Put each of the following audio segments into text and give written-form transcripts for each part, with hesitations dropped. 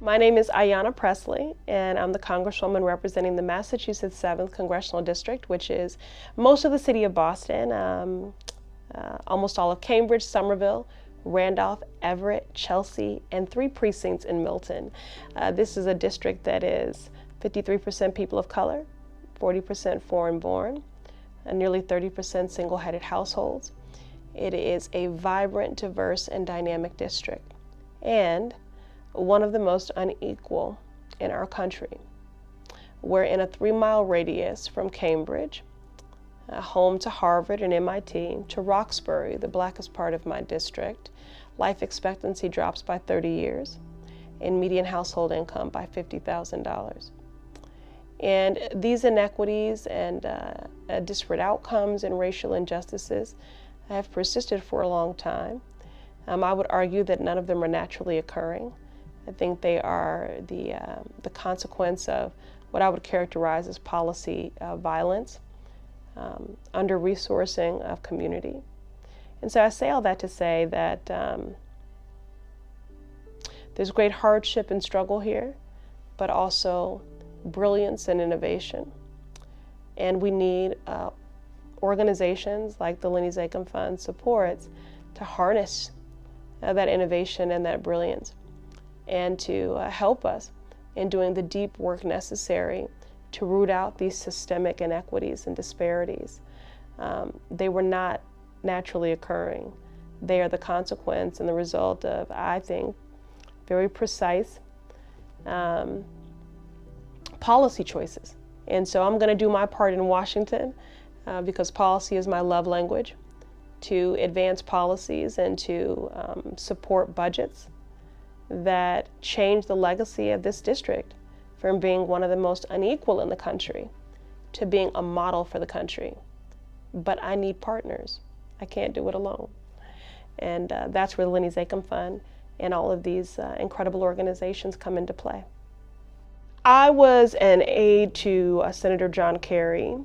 My name is Ayanna Pressley, and I'm the Congresswoman representing the Massachusetts 7th Congressional District, which is most of the city of Boston, almost all of Cambridge, Somerville, Randolph, Everett, Chelsea, and 3 precincts in Milton. This is a district that is 53% people of color, 40% foreign-born, and nearly 30% single-headed households. It is a vibrant, diverse, and dynamic district, and one of the most unequal in our country. We're in a 3-mile radius from Cambridge, home to Harvard and MIT, to Roxbury, the blackest part of my district. Life expectancy drops by 30 years, and median household income by $50,000. And these inequities and disparate outcomes and racial injustices have persisted for a long time. I would argue that none of them are naturally occurring. I think they are the consequence of what I would characterize as policy violence, under-resourcing of community. And so I say all that to say that there's great hardship and struggle here, but also brilliance and innovation. And we need organizations like the Lenny Zakem Fund supports to harness that innovation and that brilliance, and to help us in doing the deep work necessary to root out these systemic inequities and disparities. They were not naturally occurring. They are the consequence and the result of, I think, very precise policy choices. And so I'm going to do my part in Washington because policy is my love language, to advance policies and to support budgets that change the legacy of this district from being one of the most unequal in the country to being a model for the country. But I need partners. I can't do it alone. And that's where the Lenny Zakem Fund and all of these incredible organizations come into play. I was an aide to Senator John Kerry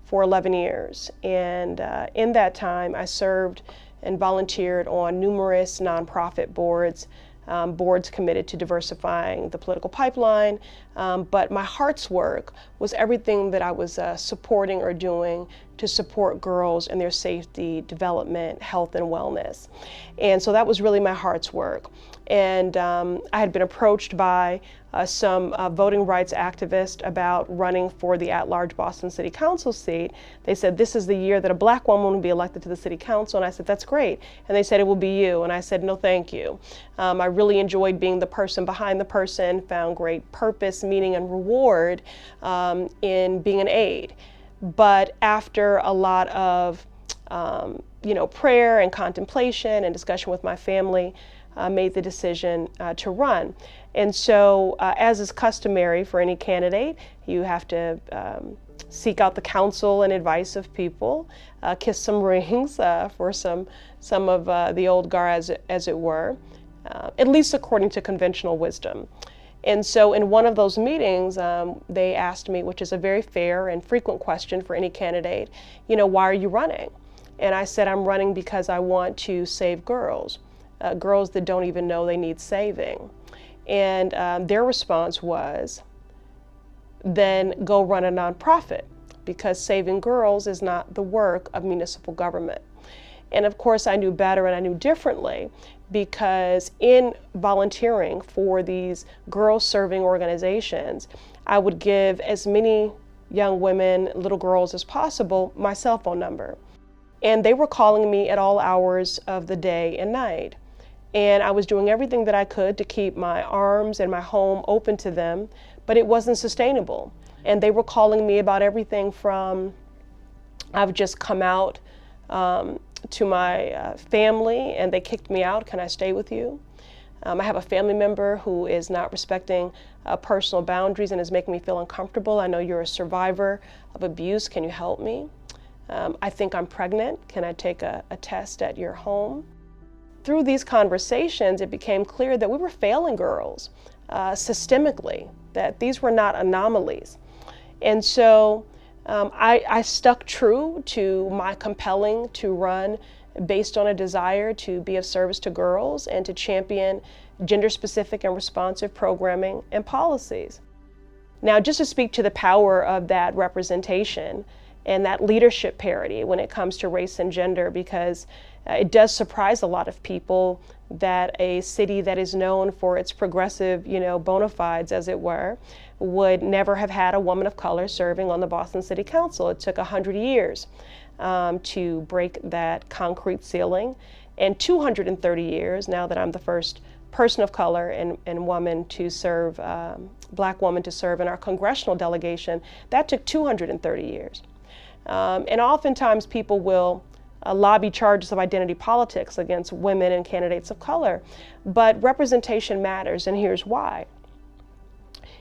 for 11 years. And in that time, I served and volunteered on numerous nonprofit boards, boards committed to diversifying the political pipeline, but my heart's work was everything that I was supporting or doing to support girls and their safety, development, health, and wellness. And so that was really my heart's work. And I had been approached by some voting rights activists about running for the at-large Boston City Council seat. They said, this is the year that a black woman will be elected to the City Council. And I said, that's great. And they said, it will be you. And I said, no, thank you. I really enjoyed being the person behind the person, found great purpose, meaning, and reward in being an aide. But after a lot of prayer and contemplation and discussion with my family, made the decision to run. And so, as is customary for any candidate, you have to seek out the counsel and advice of people, kiss some rings for some of the old guard, as it were, at least according to conventional wisdom. And so in one of those meetings, they asked me, which is a very fair and frequent question for any candidate, why are you running? And I said, I'm running because I want to save girls. Girls that don't even know they need saving. And their response was, then go run a nonprofit, because saving girls is not the work of municipal government. And of course I knew better and I knew differently, because in volunteering for these girl-serving organizations, I would give as many young women, little girls as possible, my cell phone number. And they were calling me at all hours of the day and night. And I was doing everything that I could to keep my arms and my home open to them, but it wasn't sustainable. And they were calling me about everything from, I've just come out to my family and they kicked me out, can I stay with you? I have a family member who is not respecting personal boundaries and is making me feel uncomfortable. I know you're a survivor of abuse, can you help me? I think I'm pregnant, can I take a test at your home? Through these conversations, it became clear that we were failing girls systemically, that these were not anomalies. And so I stuck true to my compelling to run based on a desire to be of service to girls and to champion gender-specific and responsive programming and policies. Now, just to speak to the power of that representation and that leadership parity when it comes to race and gender, because it does surprise a lot of people that a city that is known for its progressive, bona fides, as it were, would never have had a woman of color serving on the Boston City Council. It took 100 years to break that concrete ceiling, and 230 years now that I'm the first person of color and woman to serve, black woman to serve in our congressional delegation. That took 230 years. And oftentimes people will lobby charges of identity politics against women and candidates of color, but representation matters, and here's why.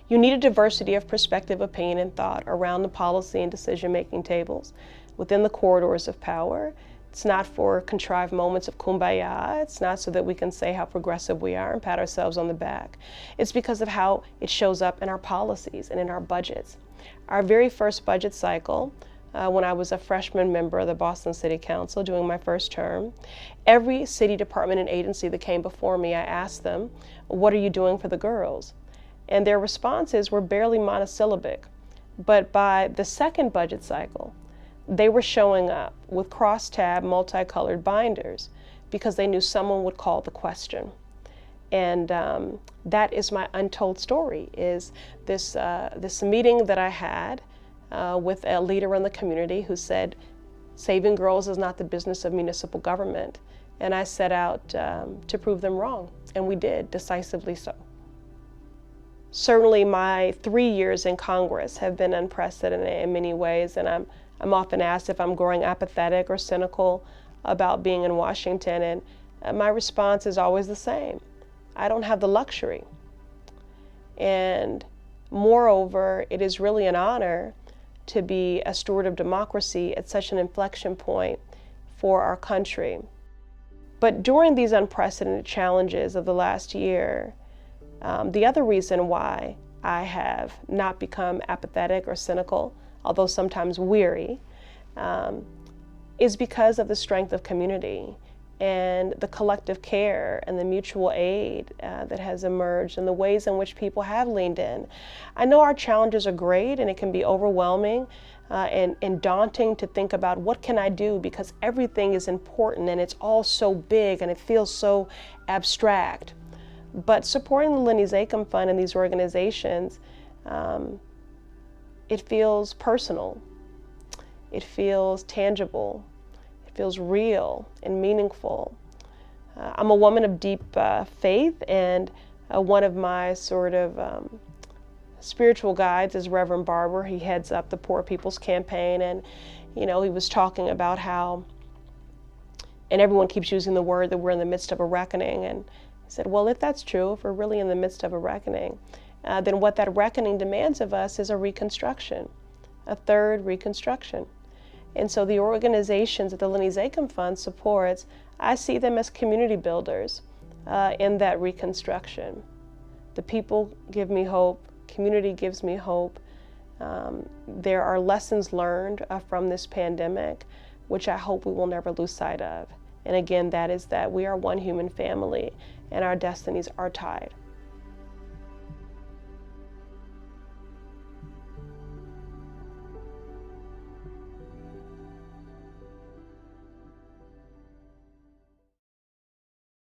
You need a diversity of perspective, opinion, and thought around the policy and decision-making tables within the corridors of power. It's not for contrived moments of kumbaya. It's not so that we can say how progressive we are and pat ourselves on the back. It's because of how it shows up in our policies and in our budgets. Our very first budget cycle, when I was a freshman member of the Boston City Council doing my first term, every city department and agency that came before me, I asked them, what are you doing for the girls? And their responses were barely monosyllabic. But by the second budget cycle, they were showing up with cross-tab, multicolored binders because they knew someone would call the question. And that is my untold story, is this meeting that I had with a leader in the community who said, saving girls is not the business of municipal government. And I set out to prove them wrong, and we did, decisively so. Certainly my 3 years in Congress have been unprecedented in many ways, and I'm often asked if I'm growing apathetic or cynical about being in Washington, and my response is always the same. I don't have the luxury. And moreover, it is really an honor to be a steward of democracy at such an inflection point for our country. But during these unprecedented challenges of the last year, the other reason why I have not become apathetic or cynical, although sometimes weary, is because of the strength of community and the collective care and the mutual aid that has emerged and the ways in which people have leaned in. I know our challenges are great, and it can be overwhelming and daunting to think about what can I do, because everything is important and it's all so big and it feels so abstract. But supporting the Lindy Zakim Fund and these organizations, it feels personal, it feels tangible, it feels real and meaningful. I'm a woman of deep faith, and one of my sort of spiritual guides is Reverend Barber. He heads up the Poor People's Campaign, and he was talking about how, and everyone keeps using the word that we're in the midst of a reckoning, and he said, well, if that's true, if we're really in the midst of a reckoning, then what that reckoning demands of us is a reconstruction, a third reconstruction. And so the organizations that the Lindy Zakim Fund supports, I see them as community builders in that reconstruction. The people give me hope, community gives me hope. There are lessons learned from this pandemic, which I hope we will never lose sight of. And again, that is that we are one human family and our destinies are tied.